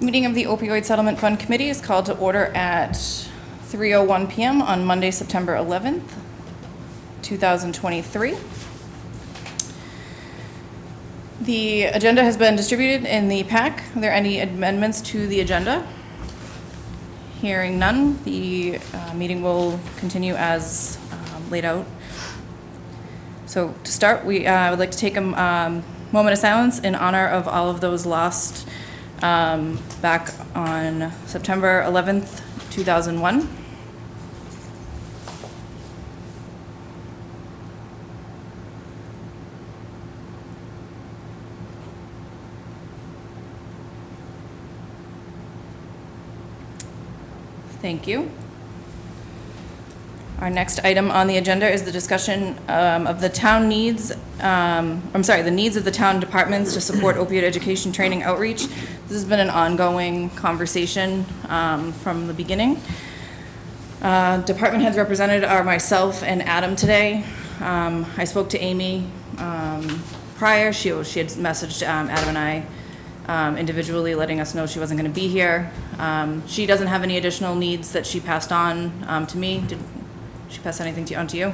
Meeting of the Opioid Settlement Fund Committee is called to order at 3:01 p.m. on Monday, September 11th, 2023. The agenda has been distributed in the pack. Are there any amendments to the agenda? Hearing none, the meeting will continue as laid out. So to start, we would like to take a moment of silence in honor of all of those lost back on September 11th, 2001. Thank you. Our next item on the agenda is the discussion of the town needs, the needs of the town departments to support opioid education training outreach. This has been an ongoing conversation from the beginning. Department heads represented are myself and Adam today. I spoke to Amy prior. She had messaged Adam and I individually, letting us know she wasn't going to be here. She doesn't have any additional needs that she passed on to me. Did she pass anything on to you?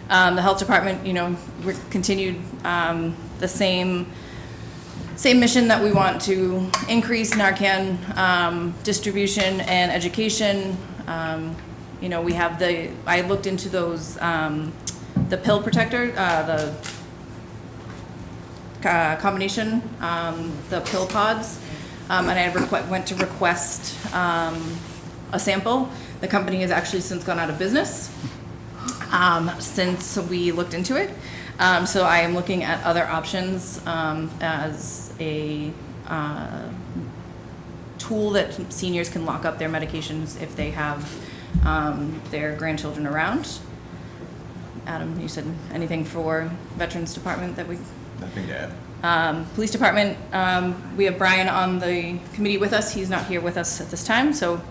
The health department, we continued the same mission that we want to increase Narcan distribution and education. We have I looked into those, the pill protector, the combination, the pill pods, and I went to request a sample. The company has actually since gone out of business since we looked into it. So I am looking at other options as a tool that seniors can lock up their medications if they have their grandchildren around. Adam, you said anything for Veterans Department that we... Nothing to add. Police Department, we have Brian on the committee with us. He's not here with us at this time, so...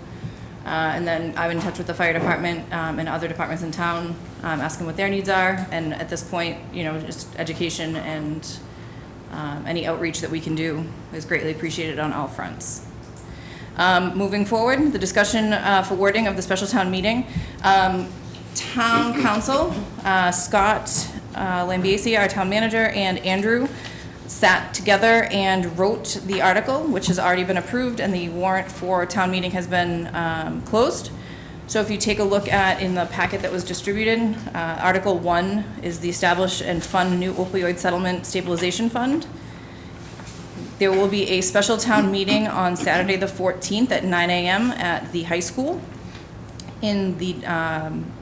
and then I'm in touch with the fire department and other departments in town, asking what their needs are. And at this point, just education and any outreach that we can do is greatly appreciated on all fronts. Moving forward, the discussion for wording of the special town meeting. Town council, Scott Lambiasi, our town manager, and Andrew sat together and wrote the article, which has already been approved, and the warrant for town meeting has been closed. So if you take a look in the packet that was distributed, Article 1 is the establish and fund new opioid settlement stabilization fund. There will be a special town meeting on Saturday the 14th at 9 a.m. at the high school in the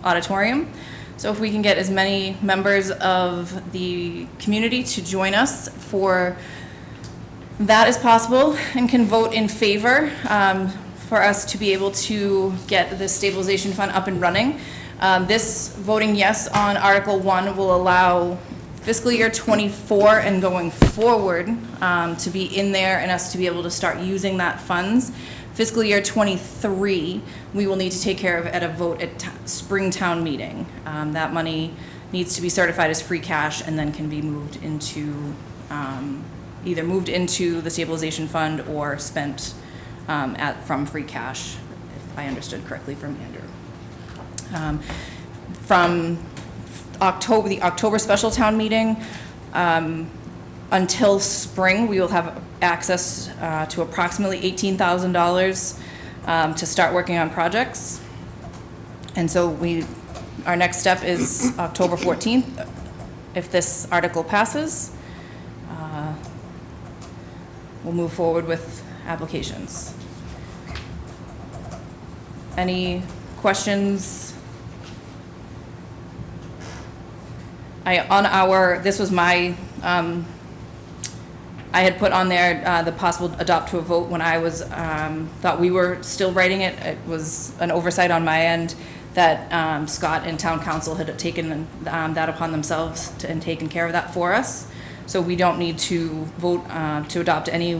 auditorium. So if we can get as many members of the community to join us for that as possible and can vote in favor for us to be able to get the stabilization fund up and running. This voting yes on Article 1 will allow fiscal year 24 and going forward to be in there and us to be able to start using that funds. Fiscal year 23, we will need to take care of at a vote at spring town meeting. That money needs to be certified as free cash and then can be moved into, either moved into the stabilization fund or spent from free cash, if I understood correctly from Andrew. From the October special town meeting, until spring, we will have access to approximately $18,000 to start working on projects. And so our next step is October 14th. If this article passes, we'll move forward with applications. Any questions? This was my, I had put on there the possible adopt to a vote when I was, thought we were still writing it. It was an oversight on my end that Scott and town council had taken that upon themselves and taken care of that for us. So we don't need to vote to adopt any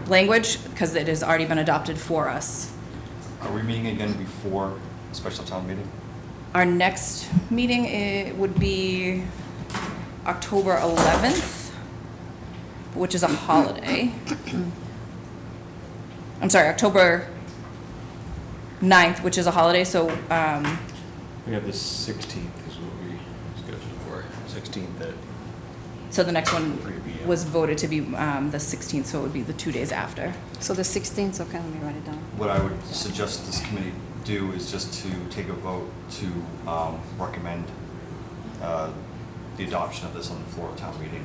language because it has already been adopted for us. Are we meeting again before the special town meeting? Our next meeting would be October 11th, which is a holiday. I'm sorry, October 9th, which is a holiday, so, We have the 16th is what we scheduled for, 16th at so the next one 3 p.m. was voted to be the 16th, so it would be the 2 days after. So the 16th, okay, let me write it down. What I would suggest this committee do is just to take a vote to recommend the adoption of this on the floor of town meeting.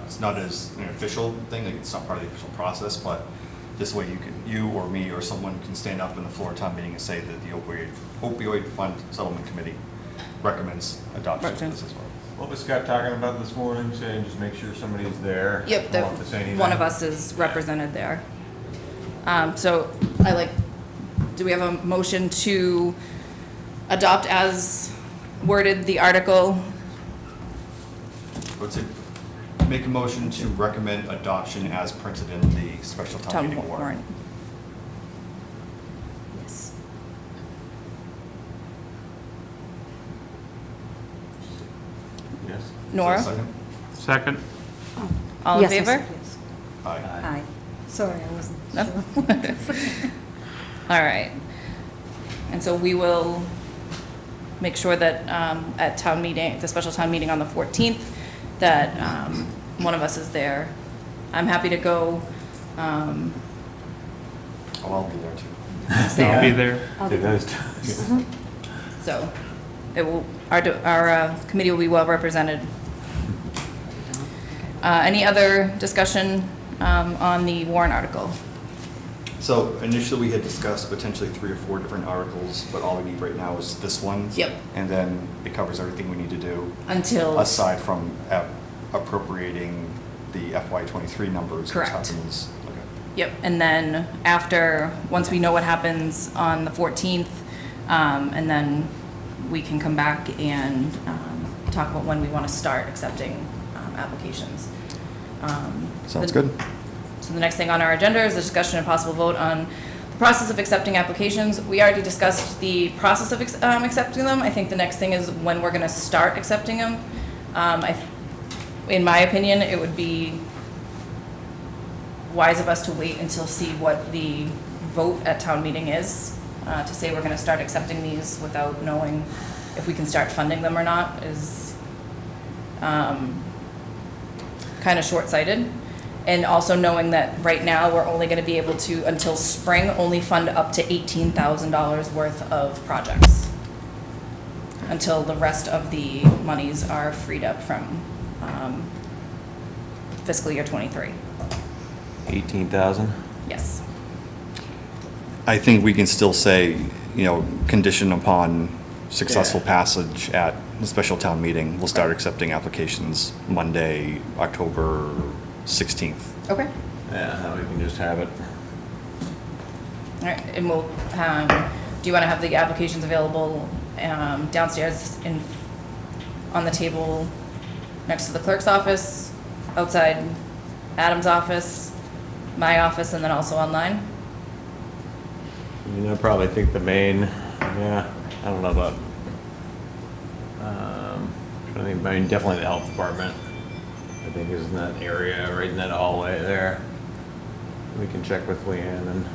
It's not as an official thing, like it's not part of the official process, but this way you or me or someone can stand up in the floor of town meeting and say that the opioid fund settlement committee recommends adoption of this as well. What was Scott talking about this morning, saying just make sure somebody's there? Yep, Don't have to say anything? one of us is represented there. So do we have a motion to adopt as worded the article? I would say make a motion to recommend adoption as printed in the special town meeting warrant. Yes. Yes. Nora? Is there a second? Second. All in Yes, I favor? said yes. Aye. Aye. Sorry, I wasn't No? sure. All right. And so we will make sure that at town meeting, the special town meeting on the 14th, that one of us is there. I'm happy to go. Oh, I'll be there too. I'll be there. I'll Do do those that. two. So it will, our committee will be well represented. Any other discussion on the warrant article? So initially, we had discussed potentially 3 or 4 different articles, but all we need right now is this one. Yep. And then it covers everything we need to do, Until, aside from appropriating the FY '23 numbers. which Correct. happens- Okay. yep, and then once we know what happens on the 14th, and then we can come back and talk about when we want to start accepting applications. Sounds good. So the next thing on our agenda is a discussion and possible vote on the process of accepting applications. We already discussed the process of accepting them. I think the next thing is when we're going to start accepting them. In my opinion, it would be wise of us to wait until see what the vote at town meeting is. To say we're going to start accepting these without knowing if we can start funding them or not is kind of short-sighted. And also knowing that right now, we're only gonna be able to, until spring, only fund up to $18,000 worth of projects. Until the rest of the monies are freed up from fiscal year '23. 18,000? Yes. I think we can still say, condition upon successful Yeah. passage at the special town meeting, we'll start accepting applications Monday, October 16th. Okay. Yeah, now we can just have it. All right, and we'll, do you wanna have the applications available downstairs on the table next to the clerk's office, outside Adam's office, my office, and then also online? I probably think the main, I don't know about, definitely the health department. I think is in that area, right in that hallway there. We can check with Leanne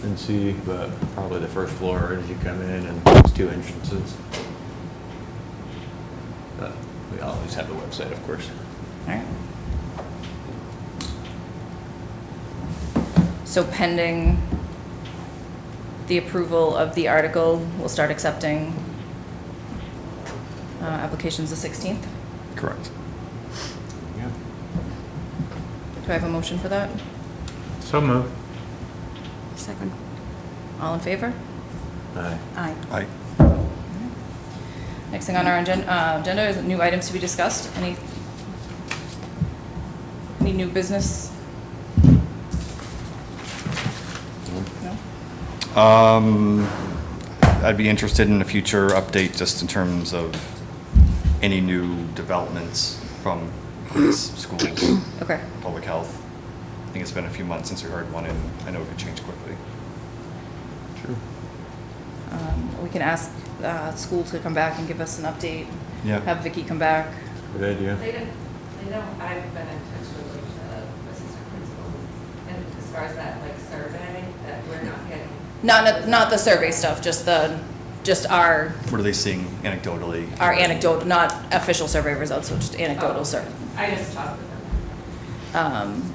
and see, but probably the first floor as you come in and there's 2 entrances. But we always have the website, of course. All right. So pending the approval of the article, we'll start accepting applications the 16th. Correct. Yeah. Do I have a motion for that? So moved. Second. All in favor? Aye. Aye. Aye. Next thing on our agenda is new items to be discussed. Any new business? No? I'd be interested in a future update just in terms of any new developments from police, schools, Okay. public health. I think it's been a few months since we heard one, and I know it could change quickly. True. We can ask school to come back and give us an update. Yeah. Have Vicky come back. Good idea. They don't, I've been in touch with like the assistant principals, and as far as that like survey, Not the survey stuff, just our What are they seeing anecdotally? anecdotal, not official survey results, so just anecdotal survey. I just talked with them.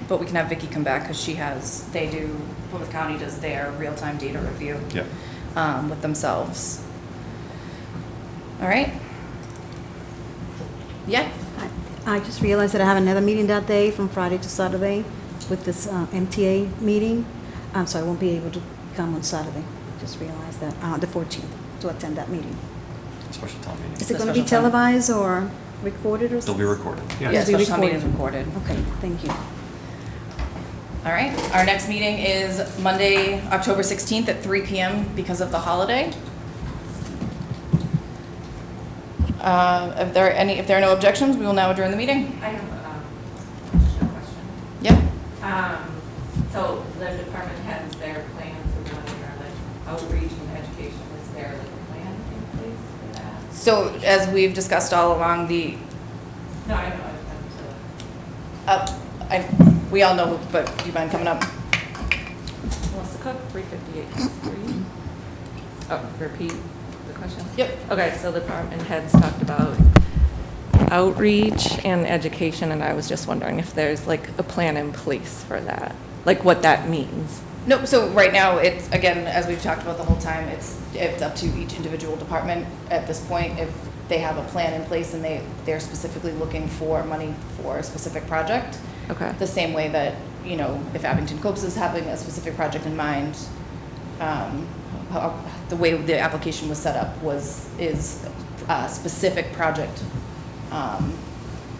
But we can have Vicky come back, because Plymouth County does their real-time data review. Yeah. With themselves. All right? Yeah? I just realized that I have another meeting that day from Friday to Saturday with this MTA meeting, so I won't be able to come on Saturday. Just realized that, the 14th, to attend that meeting. Special town meeting. Is it The going to be special time. televised or recorded or They'll something? be recorded. Yeah. Yeah, It'll be special town meeting is recorded. Okay, thank you. All right, our next meeting is Monday, October 16th at 3 PM because of the holiday. If there are no objections, we will now adjourn the meeting. I have a question. Yep. So the department has their plans for running their like outreach and education. Is there like a plan in place for that? So as we've discussed all along, No, I know. I've come we all know, but do you mind coming up? to Melissa Cook, 358 3. Oh, repeat the question? Yep. Okay, so the department heads talked about outreach and education, and I was just wondering if there's like a plan in place for that, like what that means. No, so right now, it's, again, as we've talked about the whole time, it's up to each individual department at this point. If they have a plan in place and they're specifically looking for money for a specific project, Okay. the same way that, if Abington Copes is having a specific project in mind, the way the application was set up is a specific project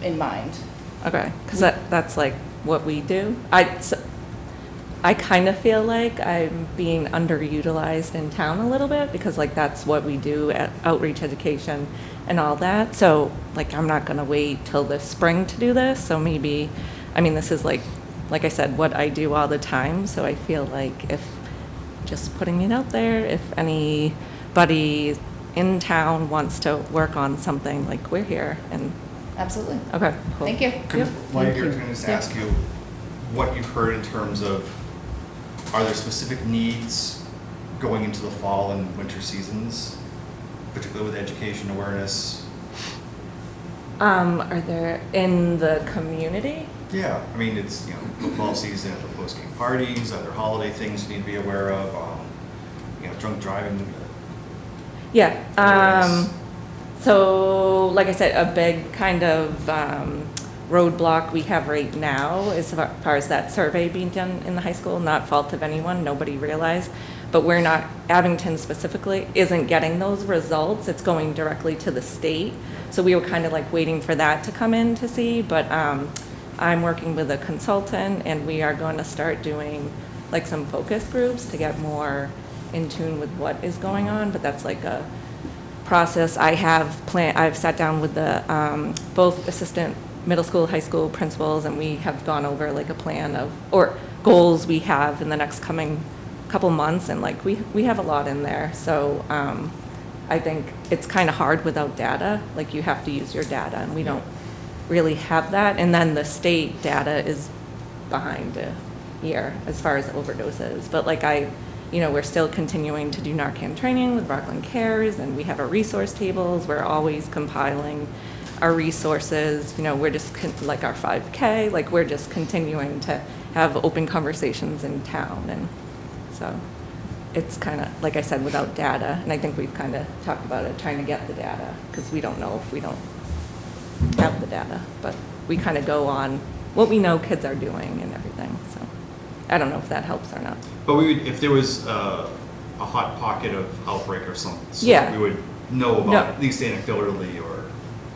in mind. Okay, because that's like what we do. I kind of feel like I'm being underutilized in town a little bit because like that's what we do at outreach education and all that. So like I'm not going to wait till the spring to do this. So maybe, this is like I said, what I do all the time. So I feel like if just putting it out there, if anybody in town wants to work on something, like we're here and Absolutely. okay, cool. Thank you. While you're here, can I just ask you what you've heard in terms of, are there specific needs going into the fall and winter seasons, particularly with education awareness? Are there in the community? Yeah, it's, football season, the post-game parties, other holiday things you need to be aware of, drunk driving. Yeah. Awareness. So, like I said, a big kind of roadblock we have right now as far as that survey being done in the high school, not fault of anyone, nobody realized, but we're not, Abington specifically, isn't getting those results. It's going directly to the state. So we were kind of like waiting for that to come in to see, but I'm working with a consultant and we are going to start doing like some focus groups to get more in tune with what is going on, but that's like a process. I've sat down with the both assistant middle school, high school principals, and we have gone over like a plan of, or goals we have in the next coming couple months, and like we have a lot in there. So I think it's kind of hard without data. Like you have to use your data, and we don't really have that. And then the state data is behind a year as far as overdoses. But like we're still continuing to do Narcan training with Rockland Cares, and we have our resource tables. We're always compiling our resources. We're just like our 5K, like we're just continuing to have open conversations in town. And so it's kind of, like I said, without data, and I think we've kind of talked about it, trying to get the data, because we don't know if we don't have the data, but we kind of go on what we know kids are doing and everything. So I don't know if that helps or not. But if there was a hot pocket of outbreak or something, so Yeah. we would know about No. at least anecdotally or.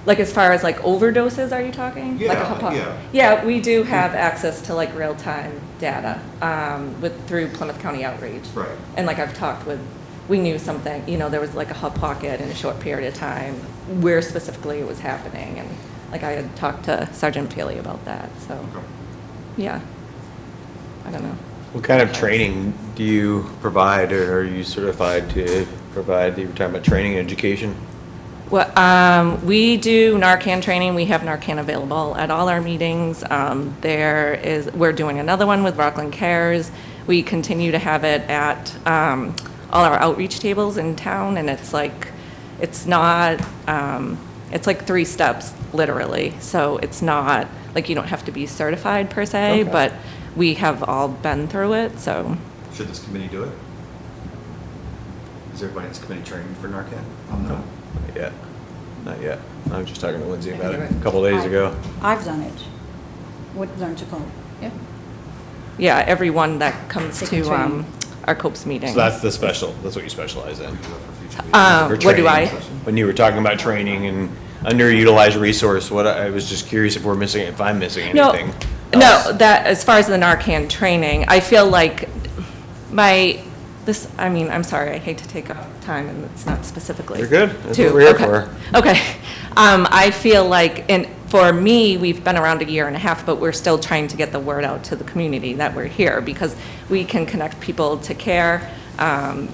Like as far as like overdoses, are you talking? Like Yeah, a hot pot- yeah. Yeah, we do have access to like real-time data through Plymouth County Outreach. Right. And like I've talked with, we knew something, there was like a hot pocket in a short period of time where specifically it was happening. And like I had talked to Sergeant Paley about that, so, Okay. yeah. I don't know. What kind of training do you provide, or are you certified to provide? You were talking about training and education? Well, we do Narcan training. We have Narcan available at all our meetings. We're doing another one with Rockland Cares. We continue to have it at all our outreach tables in town, and it's like, it's not, it's like 3 steps, literally. So it's not, like, you don't have to be certified per se, Okay. but we have all been through it, so. Should this committee do it? Is everybody in this committee trained for Narcan? I'm not. Not yet. Not yet. I was just talking to Lindsay I about can it do it. a couple days ago. I've done it. What, learn to cope. Yeah. Yeah, everyone that comes Taking to training. our COPES meetings. So that's the special, that's what you specialize in. We do that for future For What do I? training. When you were talking about training and underutilized resource, what, I was just curious if we're missing, if I'm missing No, anything. no, else. that, as far as the Narcan training, I feel like I mean, I'm sorry, I hate to take up time, and it's not specifically. You're good. That's to- what we're here okay. for. Okay. I feel like, and for me, we've been around a year and a half, but we're still trying to get the word out to the community that we're here, because we can connect people to care,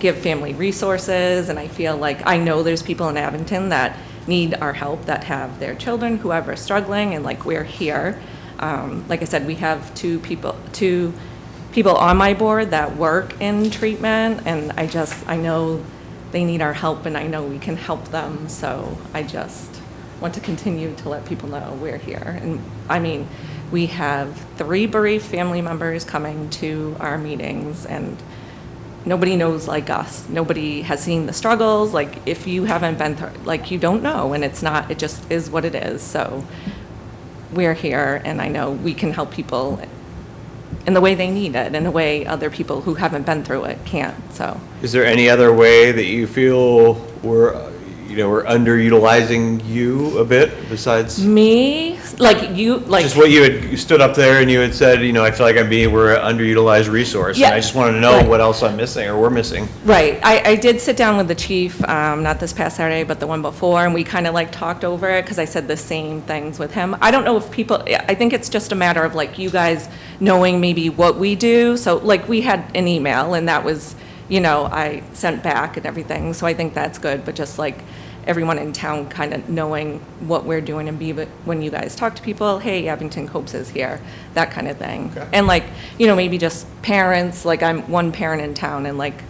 give family resources, and I feel like, I know there's people in Abington that need our help, that have their children, whoever is struggling, and like, we're here. Like I said, we have two people on my board that work in treatment, and I know they need our help, and I know we can help them, so I just want to continue to let people know we're here. And I mean, we have 3 bereaved family members coming to our meetings, and nobody knows like us. Nobody has seen the struggles. Like, if you haven't been through, like, you don't know, and it just is what it is. So we're here, and I know we can help people in the way they need it, in a way other people who haven't been through it can't, so. Is there any other way that you feel we're underutilizing you a bit besides Me, like you, like. just what you stood up there and you had said, I feel like we're an underutilized resource. And Yeah. I just wanted to know Right. what else I'm missing or we're missing. Right. I did sit down with the chief, not this past Saturday, but the one before, and we kind of like talked over it, because I said the same things with him. I don't know if I think it's just a matter of like you guys knowing maybe what we do. So like, we had an email, and that was, I sent back and everything, so I think that's good, but just like everyone in town kind of knowing what we're doing, and when you guys talk to people, hey, Abington Copes is here, that kind of thing. Okay. And like, maybe just parents, like I'm one parent in town, and like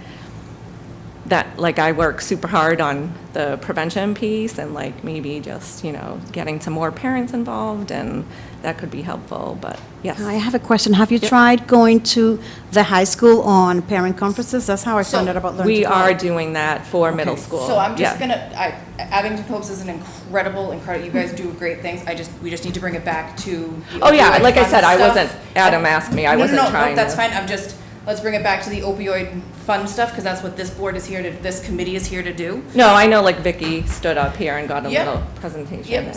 that, like I work super hard on the prevention piece, and like maybe just, getting some more parents involved, and that could be helpful, but yes. I have a question. Have you Yep. tried going to the high school on parent conferences? That's how I found So, out about Learn We to are Cope. doing that for middle Okay. school. So I'm just Yeah. Abington Copes is an incredible, you guys do great things. we just need to bring it back to the Oh, yeah, opioid like I fund said, I stuff. wasn't, Adam asked me, I wasn't No, trying that's to. fine. Let's bring it back to the opioid fund stuff, because that's what this board is here this committee is here to do. No, I know, like Vicky stood up here and got a Yep. little presentation. Yep, and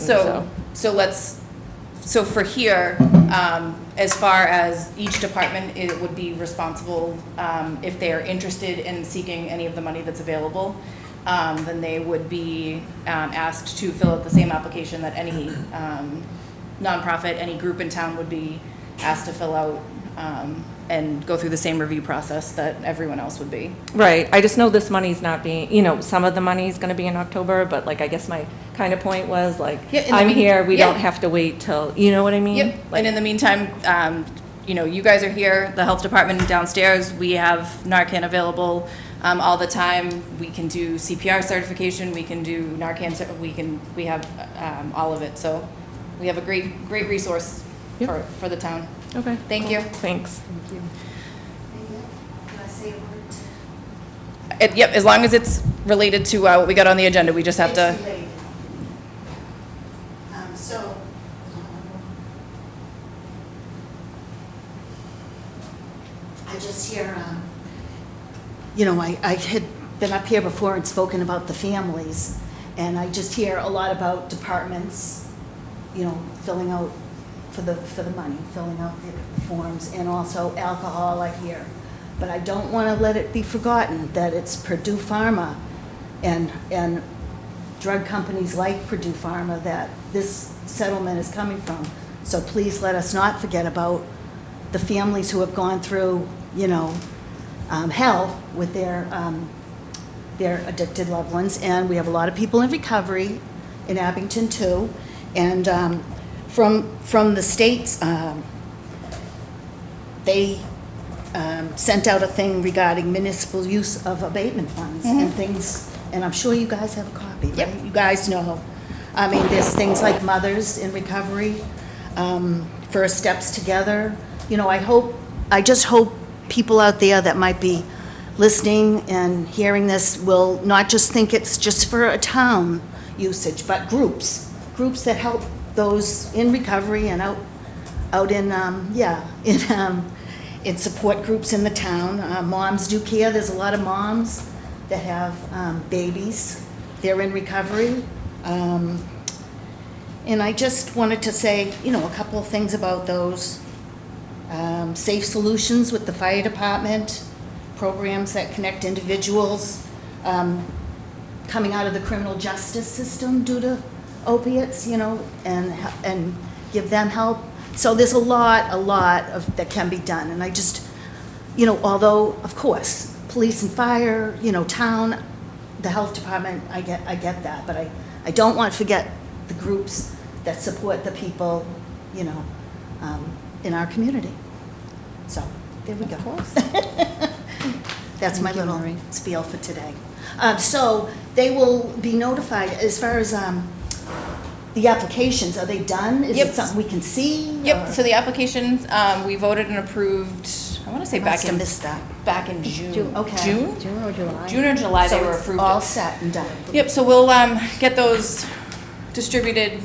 so for here, as far as each department, it would be responsible, if they are interested in seeking any of the money that's available, then they would be asked to fill out the same application that any nonprofit, any group in town would be asked to fill out, and go through the same review process that everyone else would be. Right, I just know this money's not being, some of the money's gonna be in October, but like, I guess my kind of point was like, Yeah, in the I'm mean- here, we yeah. don't have to wait till, you know what I mean? Yep, Like- and in the meantime, you guys are here, the health department downstairs, we have Narcan available all the time. We can do CPR certification, we can do Narcan, we have all of it. So we have a great resource Yep. for the town. Okay. Thank you. Thanks. Thank you. Can I say a word? Yep, as long as it's related to what we got on the agenda, we just have to. It's related. So, I just hear, I had been up here before and spoken about the families, and I just hear a lot about departments, filling out for the money, filling out the forms, and also alcohol, I hear. But I don't want to let it be forgotten that it's Purdue Pharma and drug companies like Purdue Pharma that this settlement is coming from. So please let us not forget about the families who have gone through, hell with their addicted loved ones. And we have a lot of people in recovery in Abington too. And from the states, they sent out a thing regarding municipal use of abatement funds and things, and I'm sure you guys have a copy, right? Yep. You guys know. I mean, there's things like Mothers in Recovery, First Steps Together. You know, I just hope people out there that might be listening and hearing this will not just think it's just for a town usage, but groups that help those in recovery and out in, in support groups in the town. Moms do care. There's a lot of moms that have babies. They're in recovery. And I just wanted to say, you know, a couple of things about those. Safe solutions with the fire department, programs that connect individuals coming out of the criminal justice system due to opiates, you know, and give them help. So there's a lot of that can be done. And I just, you know, although, of course, police and fire, you know, town, the health department, I get that. But I don't want to forget the groups that support the people, you know, in our community. So, there we go. That's my Thank you, little Marie. spiel for today. So, they will be notified as far as the applications. Are they done? Is Yep. it something we can see? Yep, or- so the applications, we voted and approved, I want to say Must have missed that. back in June. Okay. June? June or July? June or July, they So were it's approved. all set and done. Yep, so we'll get those distributed,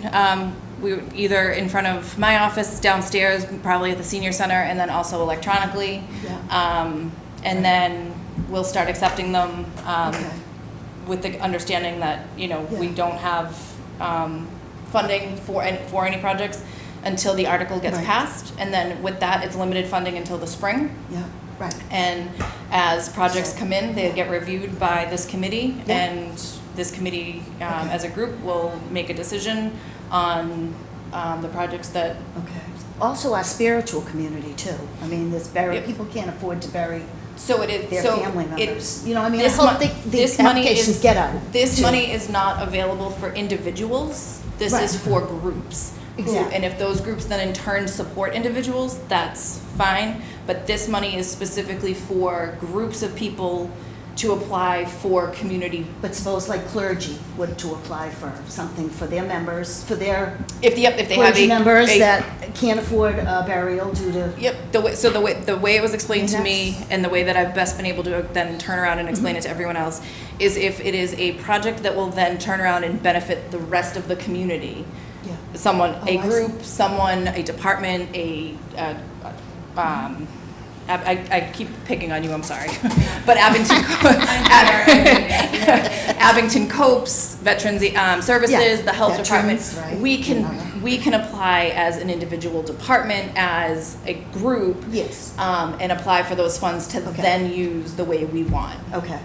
we would either in front of my office downstairs, probably at the senior center, and then also electronically. Yeah. And then we'll start accepting them Okay. with the understanding that, you know, we Yeah. don't have funding for any projects until the article gets Right. passed. And then with that, it's limited funding until the spring. Yeah, right. And as projects So- come in, they get reviewed by this committee, Yeah. and this committee, Okay. as a group, will make a decision on the projects that, Okay. Also our spiritual community too. I mean, Yep. people can't afford to bury so it is, their so family members. it's, You know, I mean, I this hope mon- the this money applications is- get out. this too. money is not available for individuals. This Right. is for groups. who- Exactly. And if those groups then in turn support individuals, that's fine. But this money is specifically for groups of people to apply for community. But suppose like clergy would to apply for something for their members, for their If they have clergy members a- that can't afford a burial due to, Yep, the way it was explained to me, That's- and the way that I've best been able to then turn around and explain it to everyone else, is if it is a project that will then turn around and benefit the rest of the community. yeah. Someone, Oh, a I see. group, someone, a department, I keep picking on you, I'm sorry. But Abington Copes, Veterans Services, Yeah, the Health Department. veterans, right, We you can, know. we can apply as an individual department, as a group, Yes, and apply for those funds to Okay. then use the way we want. okay.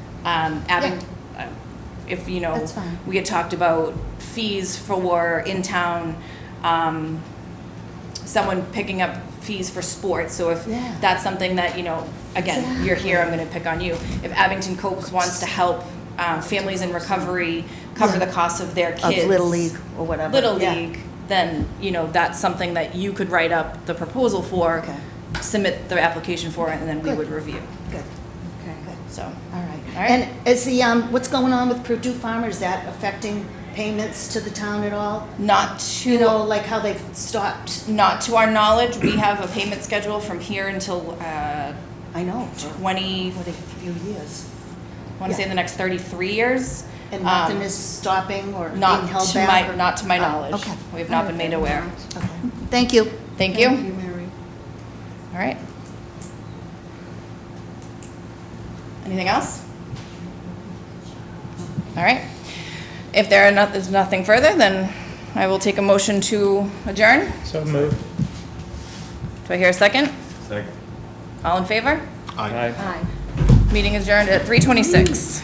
If, you know, That's fine. we had talked about fees for in-town, someone picking up fees for sports, so if Yeah. that's something that, you know, again, you're here, I'm gonna pick on you. If Abington Copes wants to help, families in recovery cover Yeah. the cost of their Of kids. Little League or whatever. Little Yeah. League, then, you know, that's something that you could write up the proposal for, Okay. submit the application for it, and then we Good. would review, Good, okay, all so. right. All right. And is the, what's going on with Purdue Farmers, is that affecting payments to the town at all? Not You know, to, like how they've stopped, not to our knowledge, we have a payment schedule from here until, I know, for 20, what, a few years. I want to say the next 33 years. And nothing is stopping or being Not held to my, back? or- not to my Oh, knowledge. Okay. We've not been made aware. Okay. Thank you. Thank you. Mary. All right. Anything else? All right. If there's nothing further, then I will take a motion to adjourn. So moved. Do I hear a second? Second. All in favor? Aye. Aye. Aye. Meeting adjourned at 3:26.